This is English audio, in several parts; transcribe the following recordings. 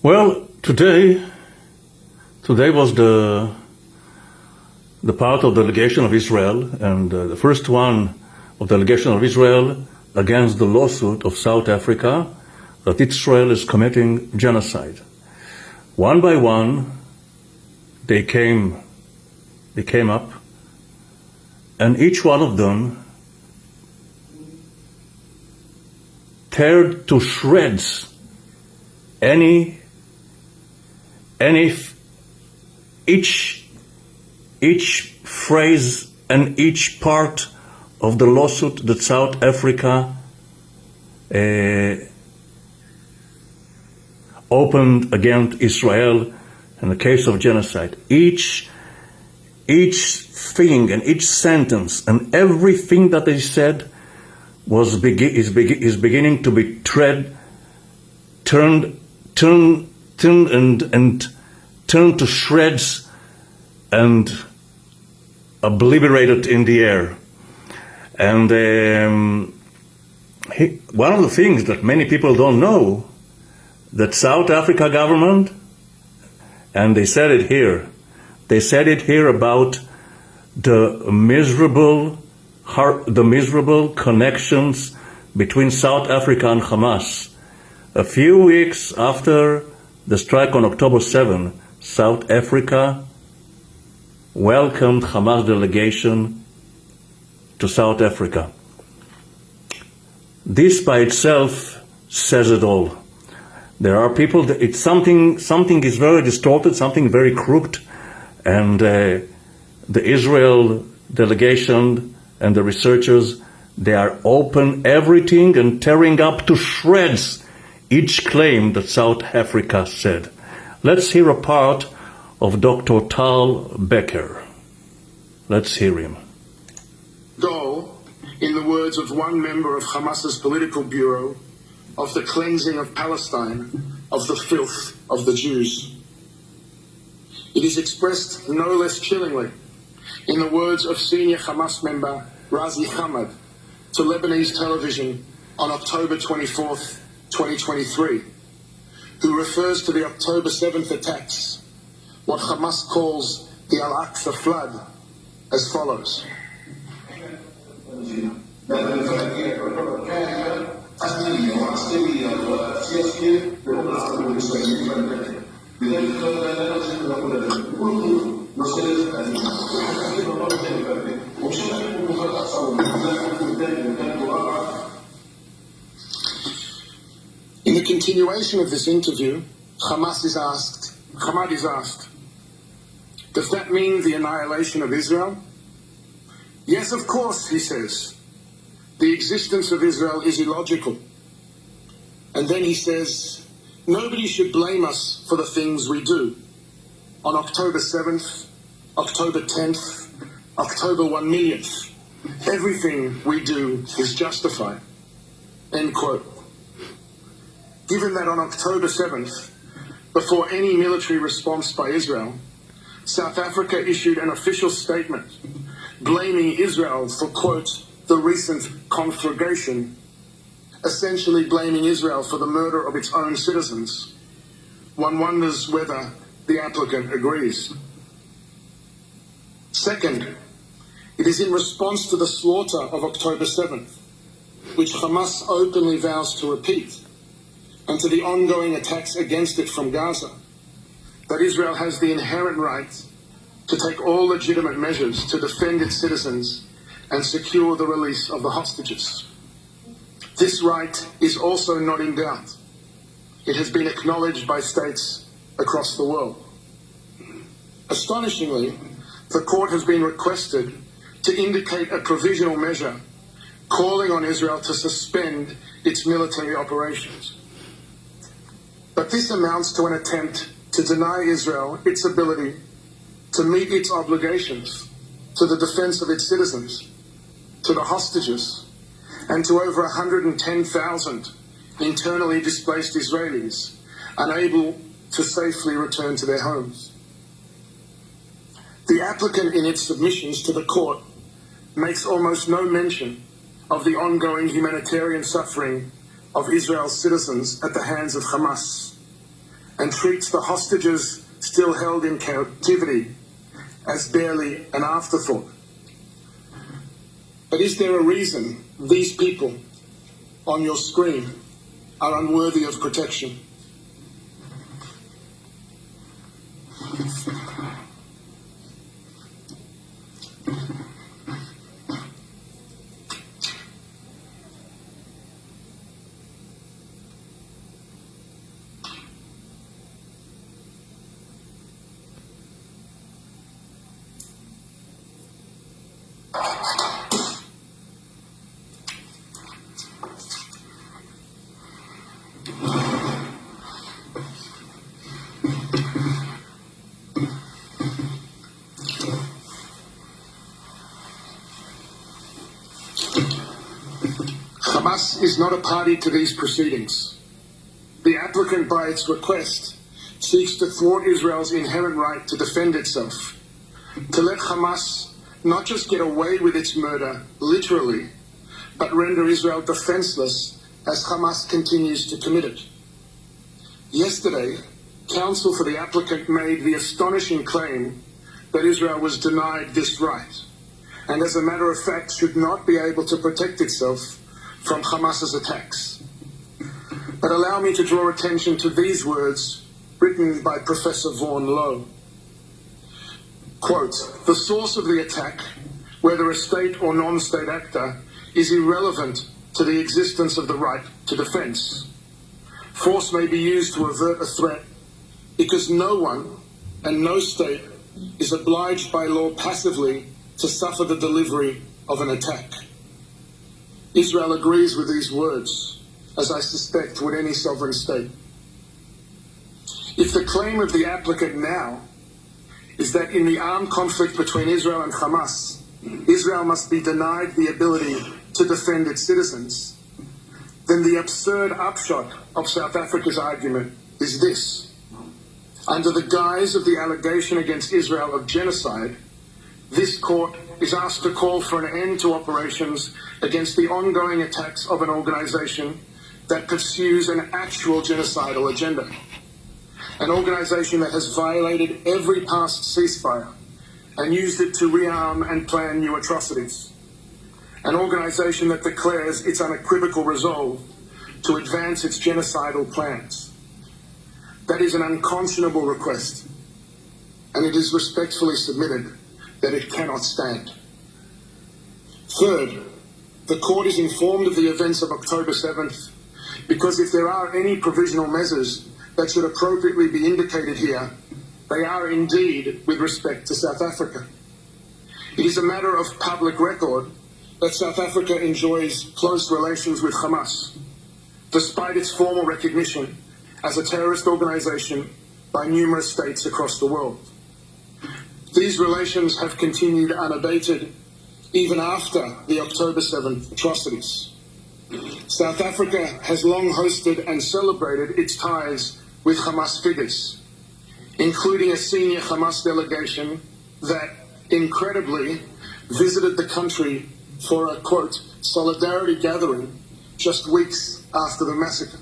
Well, today was the part of the delegation of Israel, and the first one of the delegation of Israel against the lawsuit of South Africa that Israel is committing genocide. One by one, they came up, and each one of them teared to shreds each phrase and each part of the lawsuit that South Africa opened against Israel in the case of genocide. Each thing and each sentence and everything that they said is beginning to be turned to shreds and obliterated in the air. And one of the things that many people don't know, that South Africa government, and they said it here about the miserable connections between South Africa and Hamas. A few weeks after the strike on October 7, South Africa welcomed Hamas delegation to South Africa. This by itself says it all. There are people that something is very distorted, something very crooked, and the Israel delegation and the researchers, they are open everything and tearing up to shreds each claim that South Africa said. Let's hear a part of Dr. Tal Becker. Let's hear him. Goal, in the words of one member of Hamas's political bureau, of the cleansing of Palestine of the filth of the Jews. It is expressed no less chillingly in the words of senior Hamas member Razi Hamad to Lebanese television on October 24th, 2023, who refers to the October 7th attacks, what Hamas calls the Al-Aqsa flood, as follows. In the continuation of this interview, Hamad is asked, does that mean the annihilation of Israel? Yes, of course, he says. The existence of Israel is illogical. And then he says, nobody should blame us for the things we do. On October 7th, October 10th, October 1 millionth, everything we do is justified. End quote. Given that on October 7th, before any military response by Israel, South Africa issued an official statement blaming Israel for, quote, the recent conflagration, essentially blaming Israel for the murder of its own citizens. One wonders whether the applicant agrees. Second, it is in response to the slaughter of October 7th, which Hamas openly vows to repeat, and to the ongoing attacks against it from Gaza, that Israel has the inherent right to take all legitimate measures to defend its citizens and secure the release of the hostages. This right is also not in doubt. It has been acknowledged by states across the world. Astonishingly, the court has been requested to indicate a provisional measure calling on Israel to suspend its military operations. But this amounts to an attempt to deny Israel its ability to meet its obligations to the defense of its citizens, to the hostages, and to over 110,000 internally displaced Israelis unable to safely return to their homes. The applicant in its submissions to the court makes almost no mention of the ongoing humanitarian suffering of Israel's citizens at the hands of Hamas, and treats the hostages still held in captivity as barely an afterthought. But is there a reason these people on your screen are unworthy of protection? Hamas is not a party to these proceedings. The applicant, by its request, seeks to thwart Israel's inherent right to defend itself, to let Hamas not just get away with its murder, literally, but render Israel defenseless as Hamas continues to commit it. Yesterday, counsel for the applicant made the astonishing claim that Israel was denied this right, and as a matter of fact should not be able to protect itself from Hamas's attacks. But allow me to draw attention to these words written by Professor Vaughan Lowe. Quote, "The source of the attack, whether a state or non-state actor, is irrelevant to the existence of the right to defense. Force may be used to avert a threat because no one and no state is obliged by law passively to suffer the delivery of an attack." Israel agrees with these words, as I suspect would any sovereign state. If the claim of the applicant now is that in the armed conflict between Israel and Hamas, Israel must be denied the ability to defend its citizens, then the absurd upshot of South Africa's argument is this. Under the guise of the allegation against Israel of genocide, this court is asked to call for an end to operations against the ongoing attacks of an organization that pursues an actual genocidal agenda. An organization that has violated every past ceasefire and used it to rearm and plan new atrocities. An organization that declares its unequivocal resolve to advance its genocidal plans. That is an unconscionable request, and it is respectfully submitted that it cannot stand. Third, the court is informed of the events of October 7th because if there are any provisional measures that should appropriately be indicated here, they are indeed with respect to South Africa. It is a matter of public record that South Africa enjoys close relations with Hamas, despite its formal recognition as a terrorist organization by numerous states across the world. These relations have continued unabated even after the October 7th atrocities. South Africa has long hosted and celebrated its ties with Hamas figures, including a senior Hamas delegation that, incredibly, visited the country for a, quote, solidarity gathering just weeks after the massacre.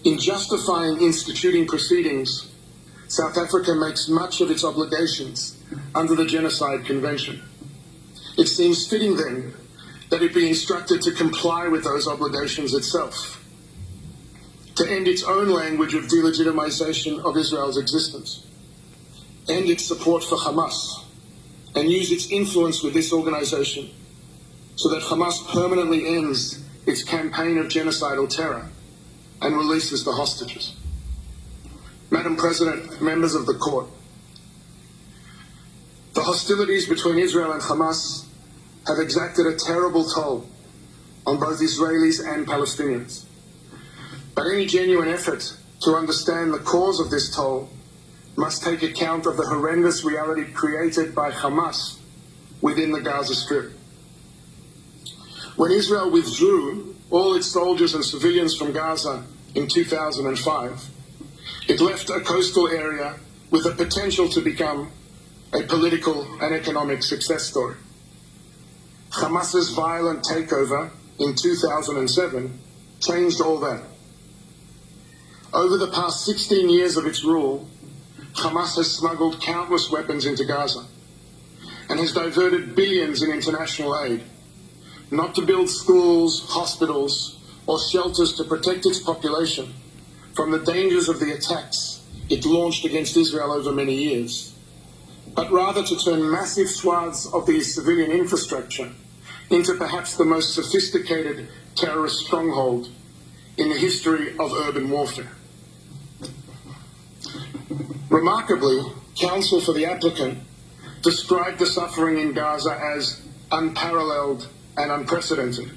In justifying instituting proceedings, South Africa makes much of its obligations under the Genocide Convention. It seems fitting then that it be instructed to comply with those obligations itself, to end its own language of delegitimization of Israel's existence, end its support for Hamas, and use its influence with this organization so that Hamas permanently ends its campaign of genocidal terror and releases the hostages. Madam President, members of the court, the hostilities between Israel and Hamas have exacted a terrible toll on both Israelis and Palestinians. But any genuine effort to understand the cause of this toll must take account of the horrendous reality created by Hamas within the Gaza Strip. When Israel withdrew all its soldiers and civilians from Gaza in 2005, it left a coastal area with the potential to become a political and economic success story. Hamas's violent takeover in 2007 changed all that. Over the past 16 years of its rule, Hamas has smuggled countless weapons into Gaza and has diverted billions in international aid, not to build schools, hospitals, or shelters to protect its population from the dangers of the attacks it launched against Israel over many years, but rather to turn massive swaths of the civilian infrastructure into perhaps the most sophisticated terrorist stronghold in the history of urban warfare. Remarkably, counsel for the applicant described the suffering in Gaza as unparalleled and unprecedented,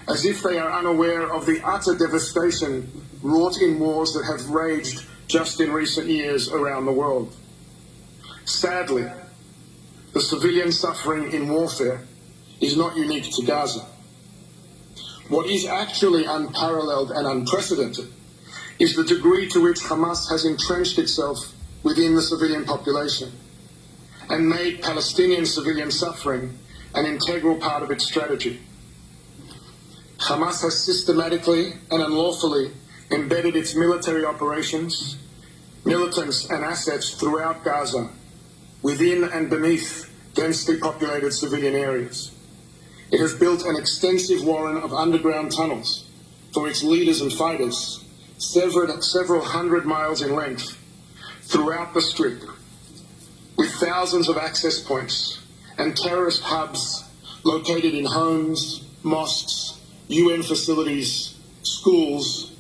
as if they are unaware of the utter devastation wrought in wars that have raged just in recent years around the world. Sadly, the civilian suffering in warfare is not unique to Gaza. What is actually unparalleled and unprecedented is the degree to which Hamas has entrenched itself within the civilian population and made Palestinian civilian suffering an integral part of its strategy. Hamas has systematically and unlawfully embedded its military operations, militants and assets throughout Gaza, within and beneath densely populated civilian areas. It has built an extensive warren of underground tunnels for its leaders and fighters, several hundred miles in length, throughout the Strip, with thousands of access points and terrorist hubs located in homes, mosques, UN facilities, schools,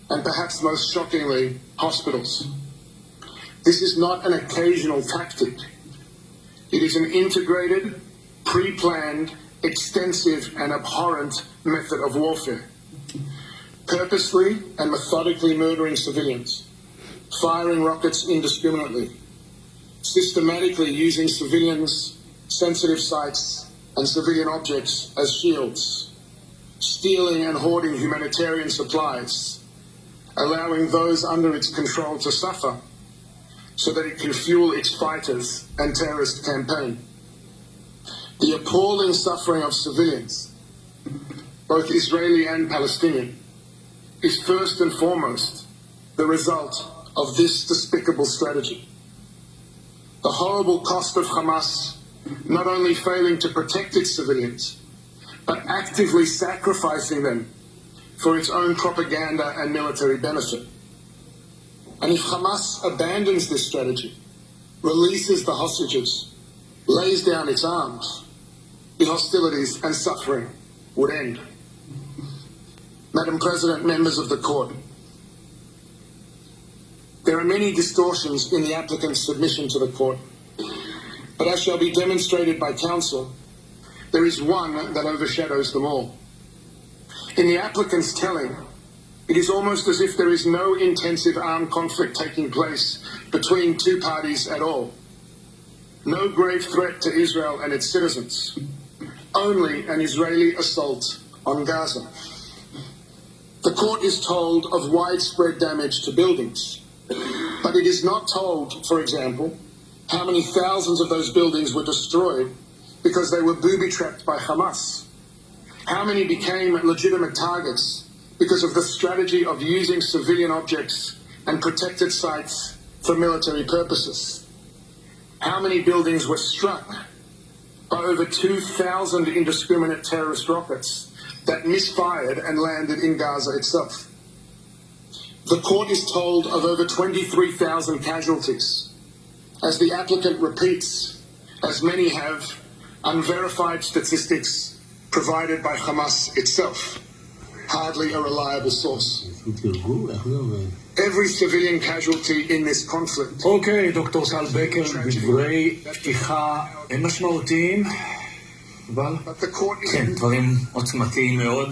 and perhaps most shockingly, hospitals. This is not an occasional tactic. It is an integrated, pre-planned, extensive and abhorrent method of warfare, purposely and methodically murdering civilians, firing rockets indiscriminately, systematically using civilians, sensitive sites and civilian objects as shields, stealing and hoarding humanitarian supplies, allowing those under its control to suffer so that it can fuel its fighters and terrorist campaign. The appalling suffering of civilians, both Israeli and Palestinian, is first and foremost the result of this despicable strategy. The horrible cost of Hamas not only failing to protect its civilians, but actively sacrificing them for its own propaganda and military benefit. And if Hamas abandons this strategy, releases the hostages, lays down its arms, the hostilities and suffering would end. Madam President, members of the court, there are many distortions in the applicant's submission to the court, but as shall be demonstrated by counsel, there is one that overshadows them all. In the applicant's telling, it is almost as if there is no intensive armed conflict taking place between two parties at all. No grave threat to Israel and its citizens. Only an Israeli assault on Gaza. The court is told of widespread damage to buildings, but it is not told, for example, how many thousands of those buildings were destroyed because they were booby-trapped by Hamas. How many became legitimate targets because of the strategy of using civilian objects and protected sites for military purposes? How many buildings were struck by over 2,000 indiscriminate terrorist rockets that misfired and landed in Gaza itself? The court is told of over 23,000 casualties, as the applicant repeats, as many have, unverified statistics provided by Hamas itself. Hardly a reliable source. Every civilian casualty in this conflict. אוקיי, דוקטור טל בקר, דברי פתיחה משמעותיים, אבל But the court is כן, דברים עוצמתיים מאוד.